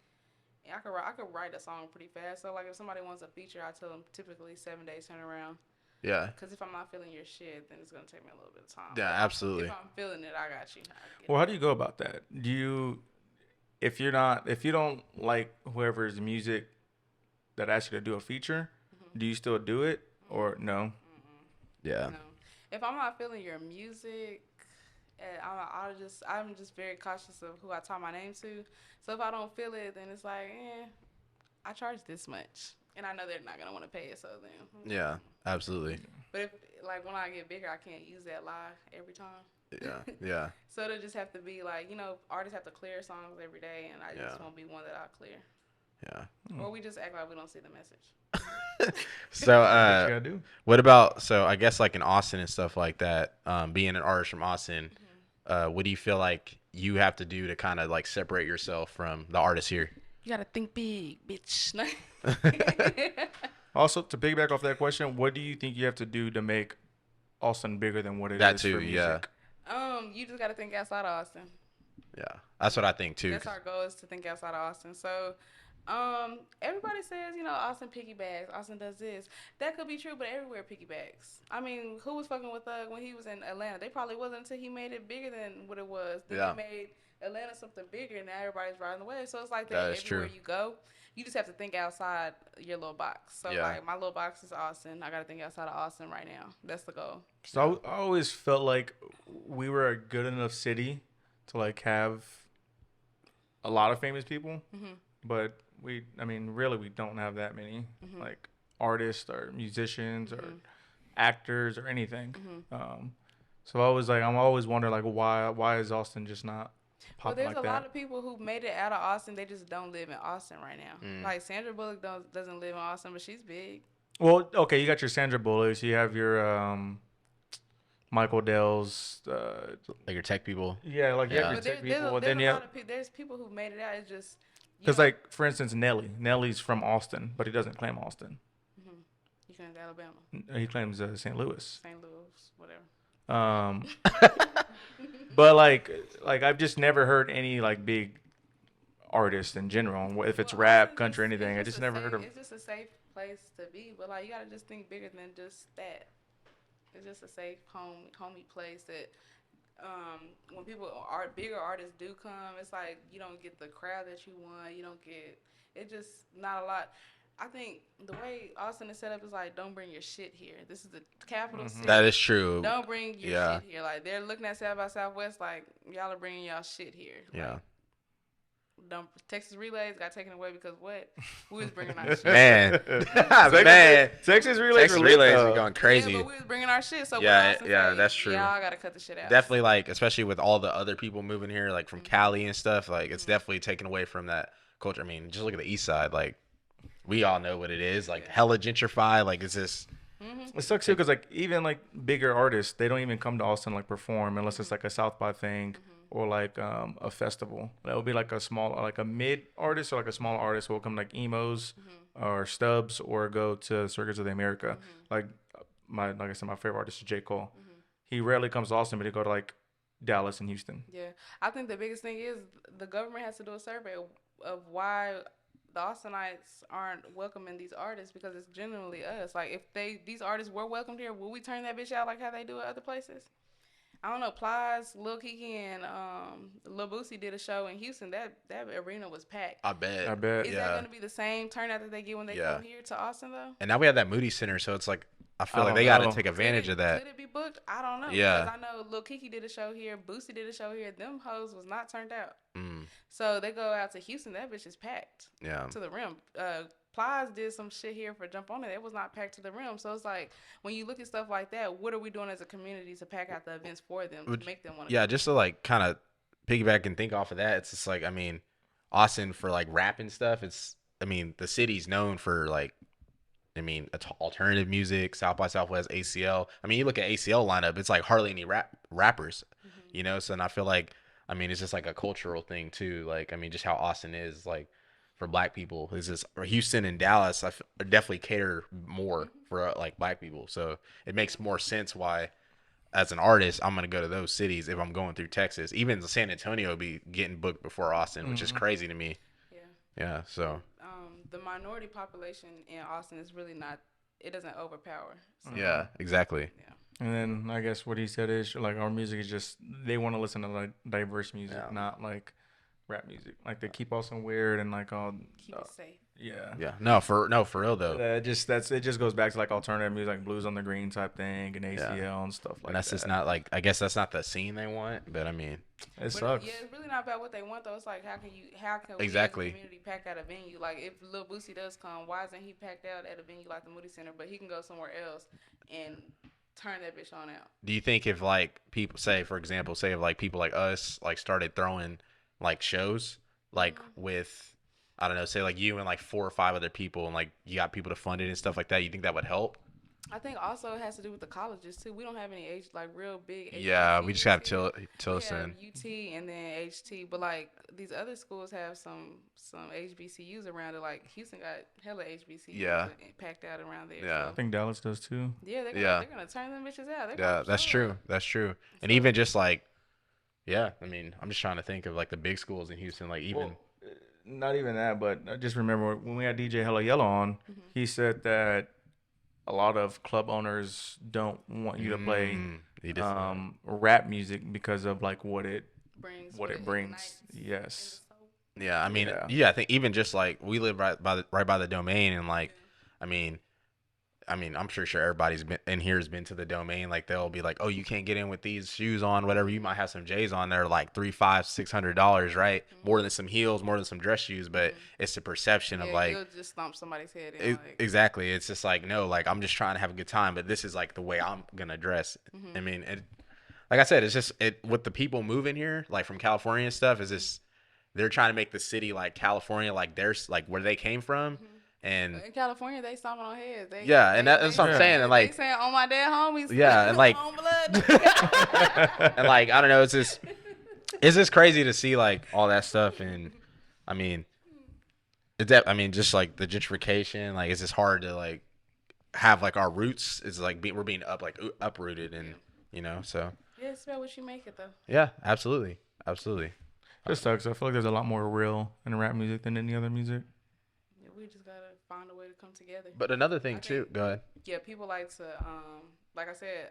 And I could write a song pretty fast. So like if somebody wants a feature, I tell them typically 7 days turnaround. Yeah. Because if I'm not feeling your shit, then it's gonna take me a little bit of time. Yeah, But absolutely. If I'm feeling it, I got you. Well, how do you go about that? If you don't like whoever's music that asks you to do a feature, do you still do it or no? Yeah. No. If I'm not feeling your music, I'm just very cautious of who I talk my name to. So if I don't feel it, then it's like, I charge this much, and I know they're not gonna want to pay it. So then. Yeah, absolutely. But if like when I get bigger, I can't use that lie every time. Yeah. So it'll just have to be like, artists have to clear songs every day, and I just won't be one that I clear. Yeah. Or we just act like we don't see the message. So, What you gotta do? what about, so I guess like in Austin and stuff like that, being an artist from Austin, what do you feel like you have to do to kind of like separate yourself from the artists here? You gotta think big, bitch. Also, to piggyback off that question, what do you think you have to do to make Austin bigger than what it That is too, for music? You just gotta think outside of Austin. Yeah, that's what I think too. That's our goal, is to think outside of Austin. So, everybody says, Austin piggybacks. Austin does this. That could be true, but everywhere piggybacks. I mean, who was fucking with Thug when he was in Atlanta? They probably wasn't until he made it bigger than what it was. Then they made Atlanta something bigger, and now everybody's riding the wave. So it's like that everywhere you go. You just have to think outside your little box. So like my little box is Austin. I gotta think outside of Austin right now. That's the goal. So I always felt like we were a good enough city to like have a lot of famous people, but really we don't have that many like artists or musicians or actors or anything. So I'm always wondering like why is Austin just not popping like that? Well, there's a lot of people who made it out of Austin. They just don't live in Austin right now. Like Sandra Bullock doesn't live in Austin, but she's big. Well, okay, you got your Sandra Bullocks, you have your Michael Dell's, Like your tech people. yeah, like you have your But tech there's people, a and then you lot have, of people. There's people who made it out. It's just because like for instance Nelly's from Austin, but he doesn't claim Austin. He claims Alabama, He claims St. Louis. St. Louis, whatever. But like I've just never heard any like big artists in general. If it's rap, Austin country, is- anything, I it's just a never safe- heard of. It's just a safe place to be, but like you gotta just think bigger than just that. It's just a safe homey place that when bigger artists do come, it's like you don't get the crowd that you want. You don't get it. Just not a lot. I think the way Austin is set up is like, don't bring your shit here. This is the capital city. That is true. Don't bring your shit here. Like they're looking at South by Southwest, like y'all are bringing y'all shit here. Yeah. Like, Texas Relays got taken away because what? We was bringing our shit. Man. Texas Relays are going crazy. Yeah, but we was bringing our shit. So Yeah, Austin yeah, say, that's true. Y'all gotta cut the shit out. Definitely, like, especially with all the other people moving here, like from Cali and stuff, like it's definitely taken away from that culture. I mean, just look at the East Side. Like, we all know what it is. Like, hella gentrified. Like, it's just. It sucks too because like even like bigger artists, they don't even come to Austin like perform unless it's like a South by thing or like a festival. That would be like a small, like a mid artist or like a small artist will come like emos or Stubbs or go to Circus of the America. Like like I said, my favorite artist is J. Cole. He rarely comes to Austin, but he go to like Dallas and Houston. Yeah, I think the biggest thing is the government has to do a survey of why the Austinites aren't welcoming these artists, because it's genuinely us. Like, if these artists were welcomed here, will we turn that bitch out like how they do at other places? I don't know. Plies, Lil Kiki, and Lil Boosie did a show in Houston. That arena was packed. I bet. bet. Is that going to be the same turnout that they get when they come here to Austin, though? And now we have that Moody Center, so it's like, I feel I like don't they got to know. take advantage of that. Could it be booked? I don't know. Yeah. Because I know Lil Kiki did a show here. Boosie did a show here. Them hoes was not turned out. Mm, So they go out to Houston. That bitch is packed yeah. to the rim. Plies did some shit here for Jump On It. It was not packed to the rim. So it's like, when you look at stuff like that, what are we doing as a community to pack out the events for them, to make them want to Yeah, just to like kind of piggyback and think off of that, it's just like, I mean, Austin for like rap and stuff, it's, I mean, the city's known for like, I mean, alternative music, South by Southwest, ACL. I mean, you look at ACL lineup, it's like hardly any rappers, you know? So, and I feel like, I mean, it's just like a cultural thing too. Like, I mean, just how Austin is like for black people. Is just Houston and Dallas, definitely cater more for like black people. So it makes more sense why, as an artist, I'm gonna go to those cities if I'm going through Texas. Even San Antonio be getting booked before Austin, which is crazy to me. Yeah. Yeah. So. The minority population in Austin is really not. It doesn't overpower. So, Yeah. Exactly. yeah. And then I guess what he said is like our music is just they want to listen to like diverse music, not like rap music. Like they keep Austin weird and like all. Keep it safe. Yeah. Yeah. No, for real though. It just goes back to like alternative music, like Blues on the Green type thing, and ACL and stuff like And that's that. just not like, I guess that's not the scene they want, but I mean, It But sucks. yeah, it's really not about what they want though. It's like, how can we Exactly. as a community pack out a venue? Like, if Lil Boosie does come, why isn't he packed out at a venue like the Moody Center? But he can go somewhere else and turn that bitch on out. do you think if like people say, for example, say if like people like us like started throwing like shows like with, I don't know, say like you and like 4 or 5 other people, and like you got people to fund it and stuff like that, you think that would help? I think also it has to do with the colleges too. We don't have any real big. Yeah, we just got HBCUs to here. Tilson. We have UT and then HT, but like these other schools have some HBCUs around it. Like Houston got hella HBCUs packed out around there. Yeah. I think Dallas does too. Yeah, they're gonna turn them bitches out. Yeah, that's true. That's true. And even just like, yeah, I mean, I'm just trying to think of like the big schools in Houston, like even. Well, not even that, but I just remember when we had DJ Hella Yellow on, he said that a lot of club owners don't want you to play rap music because of like what it brings. Yes. Yeah, I mean, I think even just like we live right by the Domain, and like, I mean, I'm sure everybody's been in here has been to the Domain. Like they'll be like, oh, you can't get in with these shoes on, whatever. You might have some J's on there, like $300, $500, $600, right? More than some heels, more than some dress shoes. But it's the perception of like, you'll just stomp somebody's head in. Exactly. It's just like, no, like I'm just trying to have a good time, but this is like the way I'm gonna dress. I mean, like I said, it's just with the people moving here, like from California and stuff, is just they're trying to make the city like California, like there's like where they came from. And in California, they stomping on heads. That's what I'm saying. And like, they saying, "Oh my dead homies." Yeah, and like, on blood. and like, I don't know. It's just crazy to see like all that stuff. And I mean, just like the gentrification. Like, it's just hard to like have like our roots. Is like we're being uprooted, and you know. So yeah, it's about what you make it though. Yeah, absolutely. It sucks. I feel like there's a lot more real in rap music than any other music. We just gotta find a way to come together. But another thing too, go ahead. Yeah, people like to, like I said,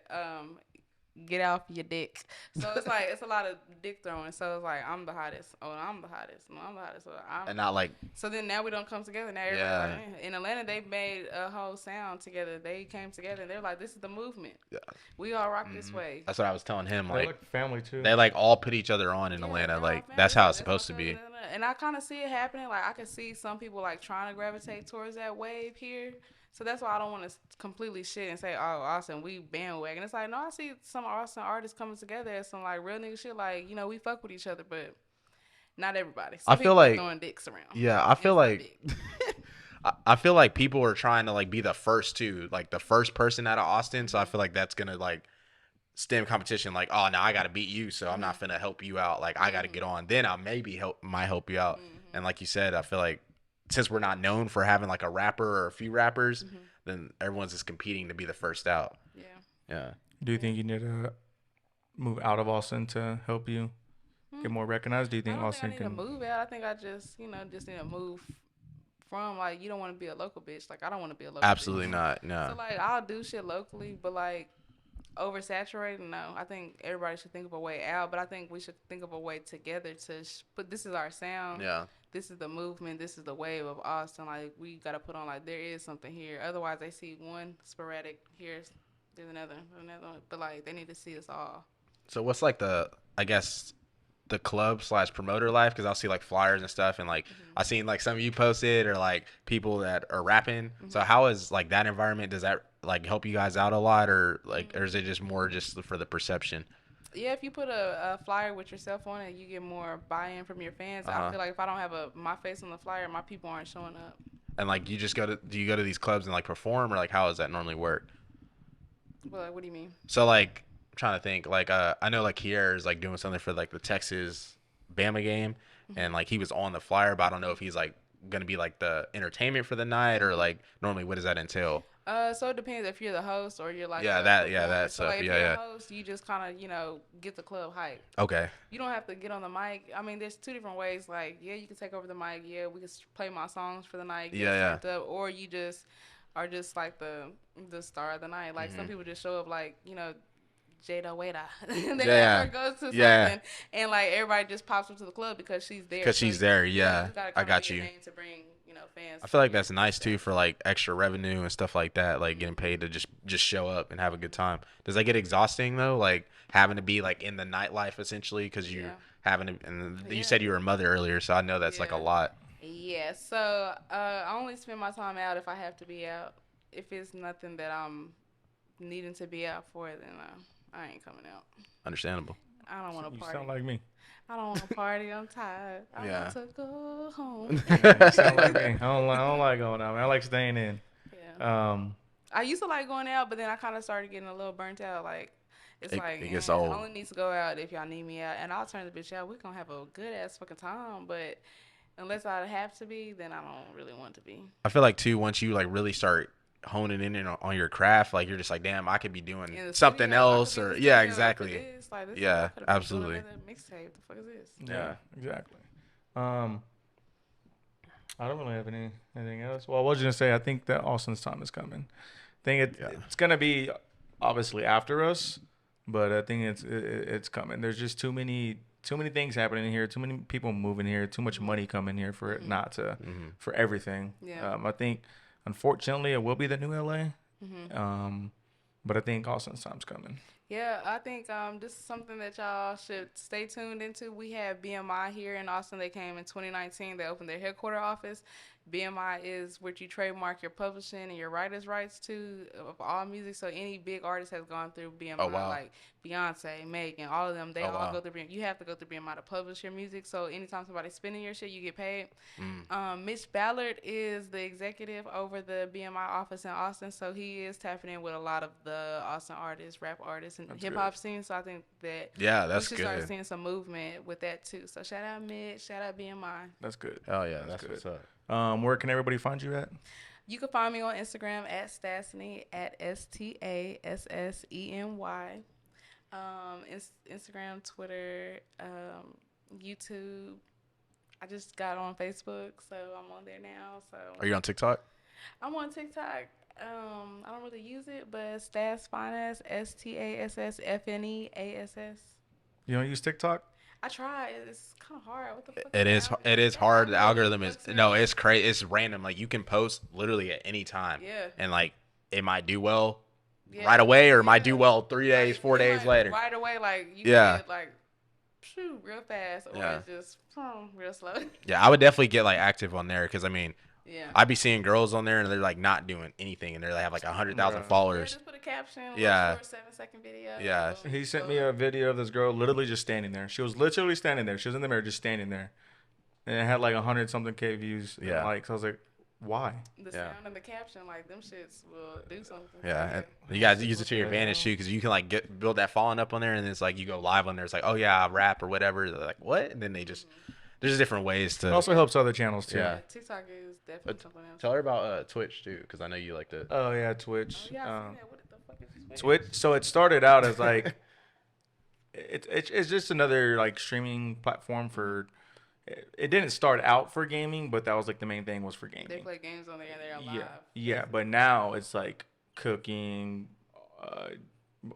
get off your dick. So it's like it's a lot of dick throwing. So it's like I'm the hottest. Oh, I'm the hottest. No, I'm the hottest. And not like. So then now we don't come together. Now everybody like, in Atlanta they made a whole sound together. They came together and they're like, this is the movement. Yeah. We all rock this way. That's what I was telling him. They like family too. They like all put each other on in Atlanta. Like that's how it's supposed to be. And I kind of see it happening. Like I can see some people like trying to gravitate towards that wave here. So that's why I don't want to completely shit and say, oh, Austin, we bandwagon. It's like, no, I see some Austin artists coming together as some like real nigga shit. Like, you know, we fuck with each other, but Not everybody. I Some feel people are like throwing dicks around. yeah, I And feel it's not like big. I feel like people are trying to like be the first to like the first person out of Austin. So I feel like that's gonna like stem competition. Like, oh, now I gotta beat you, so I'm not finna help you out. Like I gotta get on. Then I maybe might help you out. And like you said, I feel like since we're not known for having like a rapper or a few rappers, then everyone's just competing to be the first out. Yeah. Yeah. Do you think you need to move out of Austin to help you get more recognized? Do you I think don't Austin think I need can? to move out. I think I just, just need to move from, like, you don't want to be a local bitch. Like, I don't want to be a local Absolutely bitch. not. No. So, like, I'll do shit locally, but, like, oversaturated, no. I think everybody should think of a way out, but I think we should think of a way together to put this is our sound. Yeah. This is the movement. This is the wave of Austin. Like, we got to put on, like, there is something here. Otherwise, they see one sporadic here, there's another one. But, like, they need to see us all. So what's like I guess the club / promoter life? Because I'll see like flyers and stuff, and like I seen like some of you posted or like people that are rapping. So how is like that environment? Does that like help you guys out a lot, or like, or is it just more just for the perception? Yeah, if you put a flyer with yourself on it, you get more buy-in from your fans. I feel like if I don't have my face on the flyer, my people aren't showing up. And like you just do you go to these clubs and like perform, or like how does that normally work? Well, like, what do you mean? So like I'm trying to think, like I know like Kier is like doing something for like the Texas Bama game, and like he was on the flyer, but I don't know if he's like gonna be like the entertainment for the night, or like normally what does that entail? So it depends if you're the host or you're like that performer. stuff. Like, if Yeah, you're yeah. a host, you just kind of get the club hype. Okay. You don't have to get on the mic. I mean, there's two different ways. Like, yeah, you can take over the mic. Yeah, we can play my songs for the night. Get synced up, or you just are just like the star of the night. Like some people just show up like Jada Wada. They never go to something, and like everybody just pops up to the club because she's there. Because she's there. Yeah, I got you. To bring fans. I feel like that's nice too for like extra revenue and stuff like that. Like getting paid to just show up and have a good time. Does that get exhausting though? Like having to be like in the nightlife essentially because you having to. And you said you were a mother earlier, so I know that's like a lot. Yeah. So I only spend my time out if I have to be out. If it's nothing that I'm needing to be out for, then I ain't coming out. Understandable. I don't want to party. You sound like me. I don't want to party. I'm tired. I want to go home. You sound like me. I don't like going out, man. I like staying in. Yeah. I used to like going out, but then I kind of started getting a little burnt out. Like, it gets old. I only need to go out if y'all need me out, and I'll turn the bitch out. We're going to have a good-ass fucking time, but unless I have to be, then I don't really want to be. I feel like, too, once you, like, really start honing in on your craft, like, you're just like, damn, I could be doing something else, or, yeah, exactly. Yeah, absolutely. Mixtape. The fuck is this? Yeah, exactly. I don't really have anything else. Well, I was gonna say I think that Austin's time is coming. I think it's gonna be obviously after us, but I think it's coming. There's just too many things happening here. Too many people moving here. Too much money coming here for it not to for everything. Yeah. I think unfortunately it will be the new LA. But I think Austin's time's coming. Yeah, I think this is something that y'all should stay tuned into. We have BMI here in Austin. They came in 2019. They opened their headquarter office. BMI is where you trademark your publishing and your writer's rights to of all music. So any big artist has gone through BMI, like Beyonce, Megan, all of them. They all go through BMI. You have to go through BMI to publish your music. So anytime somebody's spinning your shit, you get paid. Mitch Ballard is the executive over the BMI office in Austin. So he is tapping in with a lot of the Austin artists, rap artists, and hip hop scene. So I think that that's we should good. start seeing some movement with that too. So shout out Mitch, shout out BMI. That's good. Oh yeah, that's what's up. Where can everybody find you at? You can find me on Instagram at Stasseny at STASSENY. Instagram, Twitter, YouTube. I just got on Facebook, so I'm on there now. So are you on TikTok? I'm on TikTok. I don't really use it, but Stass Finance, STASSFNEASS. You don't use TikTok? I try. It's kind of hard. What the fuck? It is hard. The algorithm is it's crazy. It's random. Like you can post literally at any time. Yeah. And like it might do well right away, or it might do well 3 days, 4 days later. Right away, like you get like real fast, or it's just real slow. Yeah, I would definitely get like active on there because I mean. Yeah. I'd be seeing girls on there and they're like not doing anything and they have like 100,000 followers. Yeah, just put a caption. Yeah. For a 7-second video. Yeah. He sent me a video of this girl literally just standing there. She was literally standing there. She was in the mirror just standing there. and it had like 100 something K views. Yeah. And likes. I was like, why? The Yeah. sound and the caption, like them shits will do something. Yeah, So, and you guys use it to your What the advantage hell? too, because you can like build that following up on there, and then it's like you go live on there. It's like, oh yeah, I rap or whatever. They're like, what? And then they just there's different ways It to. also helps other channels too. Yeah. TikTok is definitely something else. Tell her about Twitch too, because I know you like to. Oh yeah, Twitch. Oh, yeah, I seen that. What the fuck is this? Twitch. So it started out as like, it's just another like streaming platform for. It didn't start out for gaming, but that was like the main thing was for gaming. They play games on there and they're live. Yeah. But now it's like cooking,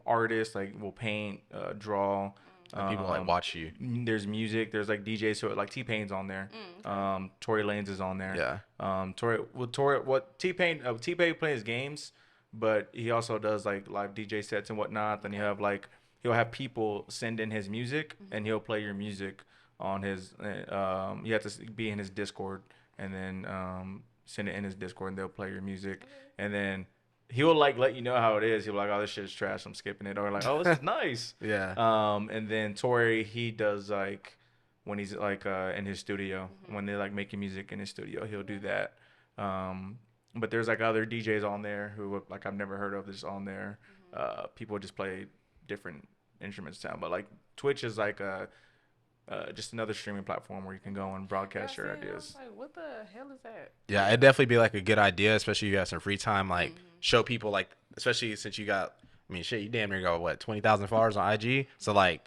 artists like will paint, draw. And people like watch you. There's music. There's like DJs. So like T-Pain's on there. Tory Lanez is on there. Yeah. T-Pain plays games, but he also does like live DJ sets and whatnot. Then you have like he'll have people send in his music and he'll play your music on his. You have to be in his Discord and then send it in his Discord and they'll play your music and then. He'll like let you know how it is. He'll be like, oh, this shit is trash. I'm skipping it. Or like, oh, this is nice. Yeah. And then Tori, he does like when he's like in his studio when they're like making music in his studio, he'll do that. But there's like other DJs on there who like I've never heard of. This on there. People just play different instruments down. But like Twitch is like just another streaming platform where you can go and broadcast your ideas. Like, what the hell is that? Yeah, it'd definitely be like a good idea, especially if you have some free time. Like show people like, especially since you got, I mean, shit, you damn near got what 20,000 followers on IG. So like,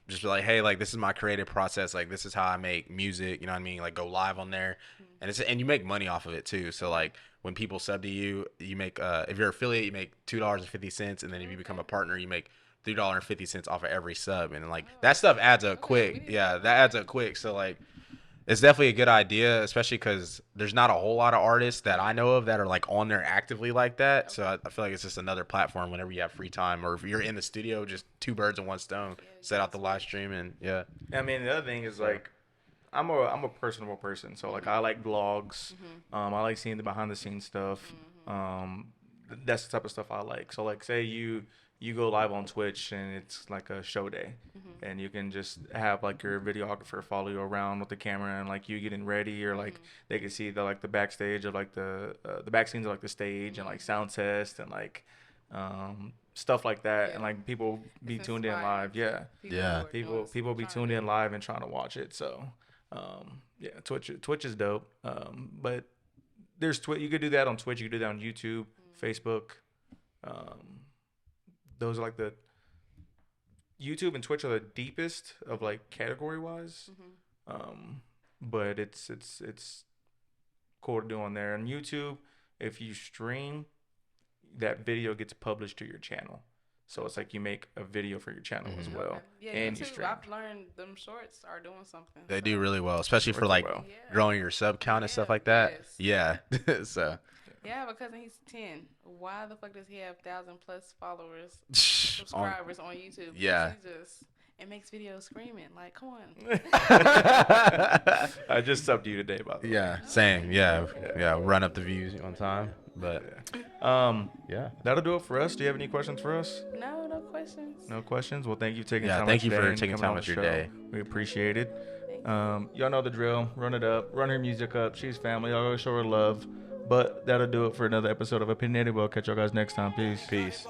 just be like, hey, like this is my creative process. Like this is how I make music. You know what I mean? Like go live on there, and you make money off of it too. So like when people sub to you, you make if you're an affiliate, you make $2.50, and then if you become a partner, you make $3.50 off of every sub, and like that stuff adds up quick. Yeah, that adds up quick. So like, it's definitely a good idea, especially because there's not a whole lot of artists that I know of that are like on there actively like that. So I feel like it's just another platform whenever you have free time, or if you're in the studio, just two birds in one stone. Set out the live stream and yeah. I mean, the other thing is like, I'm a personable person, so like I like vlogs. I like seeing the behind the scenes stuff. That's the type of stuff I like. So like, say you go live on Twitch and it's like a show day, and you can just have like your videographer follow you around with the camera and like you getting ready, or like they can see the backstage of like the back scenes of like the stage and like sound test and like stuff like that, and like people be tuned in live. People be tuned in live and trying to watch it. So Twitch is dope. But there's you could do that on Twitch, you could do that on YouTube, Facebook. Those are like the YouTube and Twitch are the deepest of like category wise. But it's cool to do on there. On YouTube, if you stream, that video gets published to your channel. So it's like you make a video for your channel as well. Okay. Yeah, and YouTube, you stream. I've learned them shorts are doing something. They do really well, especially for like growing your sub count and stuff like that. Yes. Yeah. So. Yeah, I have a cousin, he's 10. Why the fuck does he have 1,000+ followers, subscribers on YouTube? Yeah. He just makes videos screaming. Like, come on. I just subbed you today, by the way. Yeah, same. Yeah. Run up the views on time. But yeah, that'll do it for us. Do you have any questions for us? No questions. No questions. Well, thank you for taking yeah, time. thank you today for and taking coming time on with the your show. day. We appreciate it. Y'all know the drill. Run it up. Run her music up. She's family. Y'all go show her love. But that'll do it for another episode of Opinionated. We'll catch y'all guys next time. Peace.